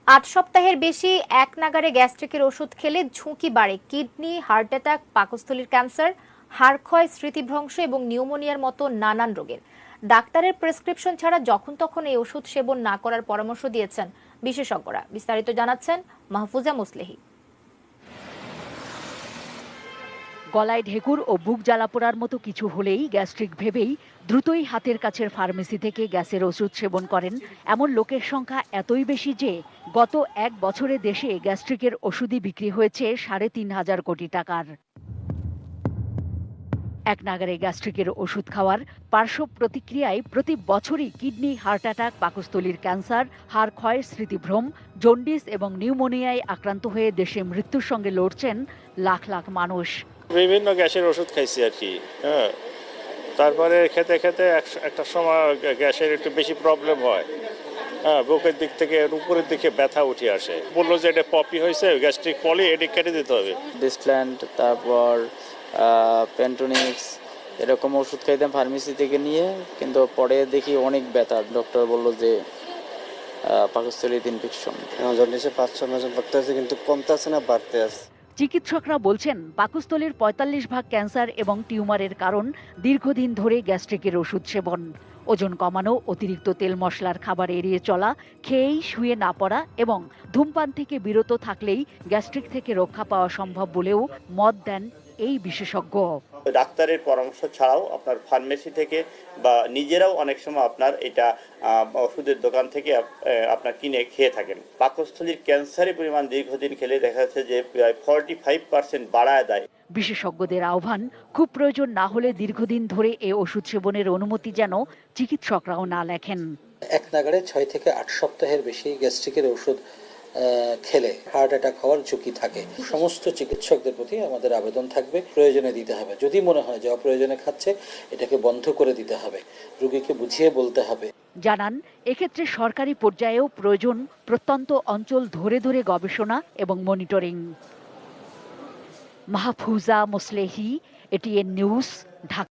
8 সপ্তাহের বেশি এক নাগাড়ে গ্যাস্ট্রিকের ওষুধ খেলে ঝুঁকি বাড়ে কিডনি, হার্ট অ্যাটাক, পাকস্থলীর ক্যান্সার, হাড় ক্ষয়, স্মৃতিভ্রংশ এবং নিউমোনিয়ার মতো নানান রোগের। ডাক্তারের প্রেসক্রিপশন ছাড়া যখন তখন এই ওষুধ সেবন না করার পরামর্শ দিয়েছেন বিশেষজ্ঞরা। বিস্তারিত জানাচ্ছেন মাহফুজা মুসলেহি। গলায় ঢেকুর ও বুক জ্বালাপোড়ার মতো কিছু হলেই গ্যাস্ট্রিক ভেবেই দ্রুতই হাতের কাছের ফার্মেসি থেকে গ্যাসের ওষুধ সেবন করেন এমন লোকের সংখ্যা এতই বেশি যে গত 1 বছরে দেশে গ্যাস্ট্রিকের ওষুধই বিক্রি হয়েছে 3.5 কোটি টাকার। এক নাগারে গ্যাস্ট্রিকের ওষুধ খাওয়ার পার্শ্ব প্রতিক্রিয়ায় প্রতি বছরই কিডনি, হার্ট অ্যাটাক, পাকস্থলীর ক্যান্সার, হাড় ক্ষয়, স্মৃতিভ্রম, জন্ডিস এবং নিউমোনিয়ায় আক্রান্ত হয়ে দেশে মৃত্যুর সঙ্গে লড়ছেন লাখ লাখ মানুষ। বিভিন্ন গ্যাসের ওষুধ খাইছি আর কি, হ্যাঁ। তারপরে খেতে খেতে একটা সময় গ্যাসের একটু বেশি প্রবলেম হয়, হ্যাঁ। বুকের দিক থেকে উপরের দিকে ব্যথা উঠে আসে। বললো যে এটা পপি হয়েছে, গ্যাস্ট্রিক পলি, এটি কেটে দিতে হবে। ডিসপ্ল্যান্ট, তারপর পেন্টোনিক্স, এরকম ওষুধ খাইতাম ফার্মেসি থেকে নিয়ে, কিন্তু পরে দেখি অনেক ব্যথা। ডক্টর বললো যে পাকস্থলীতে ইনফেকশন। জন্ডিসে 5-6 মাস বাড়তেছে, কিন্তু কমতেছে না, বাড়তে আছে। চিকিৎসকরা বলছেন পাকস্থলীর 45% ক্যান্সার এবং টিউমারের কারণ দীর্ঘদিন ধরে গ্যাস্ট্রিকের ওষুধ সেবন। ওজন কমানো, অতিরিক্ত তেল মশলার খাবার এড়িয়ে চলা, খেয়েই শুয়ে না পড়া এবং ধূমপান থেকে বিরত থাকলেই গ্যাস্ট্রিক থেকে রক্ষা পাওয়া সম্ভব বলেও মত দেন এই বিশেষজ্ঞ। ডাক্তারের পরামর্শ ছাড়াও আপনার ফার্মেসি থেকে বা নিজেরাও অনেক সময় আপনার এটা ওষুধের দোকান থেকে আপনার কিনে খেয়ে থাকেন। পাকস্থলীর ক্যান্সারের পরিমাণ দীর্ঘদিন খেলে দেখা যাচ্ছে যে প্রায় 45% বাড়ায় দেয়। বিশেষজ্ঞদের আহ্বান, খুব প্রয়োজন না হলে দীর্ঘদিন ধরে এই ওষুধ সেবনের অনুমতি যেন চিকিৎসকরাও না লেখেন। এক নাগাড়ে 6 থেকে 8 সপ্তাহের বেশি গ্যাস্ট্রিকের ওষুধ খেলে হার্ট অ্যাটাক হওয়ার ঝুঁকি থাকে। সমস্ত চিকিৎসকদের প্রতি আমাদের আবেদন থাকবে, প্রয়োজনে দিতে হবে। যদি মনে হয় যে অপ্রয়োজনে খাচ্ছে, এটাকে বন্ধ করে দিতে হবে, রোগীকে বুঝিয়ে বলতে হবে। জানান, এক্ষেত্রে সরকারি পর্যায়েও প্রয়োজন প্রত্যন্ত অঞ্চল ধরে ধরে গবেষণা এবং monitoring. Mahfuza Muslehi, ATN news, Dhaka.